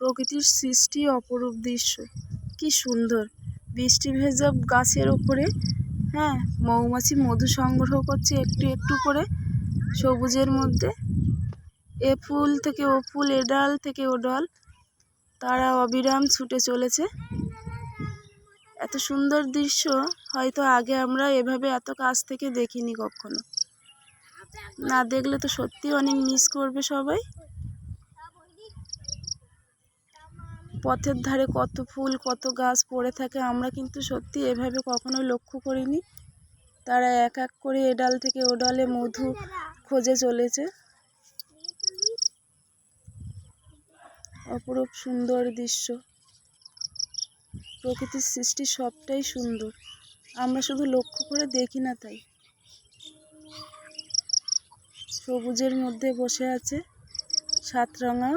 প্রকৃতির সৃষ্টি অপরূপ দৃশ্য, কি সুন্দর। বৃষ্টি ভেজা গাছের ওপরে মৌমাছি মধু সংগ্রহ করছে একটু একটু করে সবুজের মধ্যে। এ ফুল থেকে ও ফুল, এ ডাল থেকে ও ডাল, তারা অবিরাম ছুটে চলেছে। এত সুন্দর দৃশ্য হয়তো আগে আমরা এভাবে এত কাছ থেকে দেখিনি কখনো। না দেখলে তো সত্যি অনেক মিস করবে সবাই। পথের ধারে কত ফুল কত গাছ পড়ে থাকে, আমরা কিন্তু সত্যি এভাবে কখনোই লক্ষ্য করিনি। তারা এক এক করে এ ডাল থেকে ও ডালে মধু খোঁজে চলেছে। অপরূপ সুন্দর দৃশ্য, প্রকৃতির সৃষ্টি সবটাই সুন্দর, আমরা শুধু লক্ষ্য করে দেখি না। তাই সবুজের মধ্যে বসে আছে সাতরঙা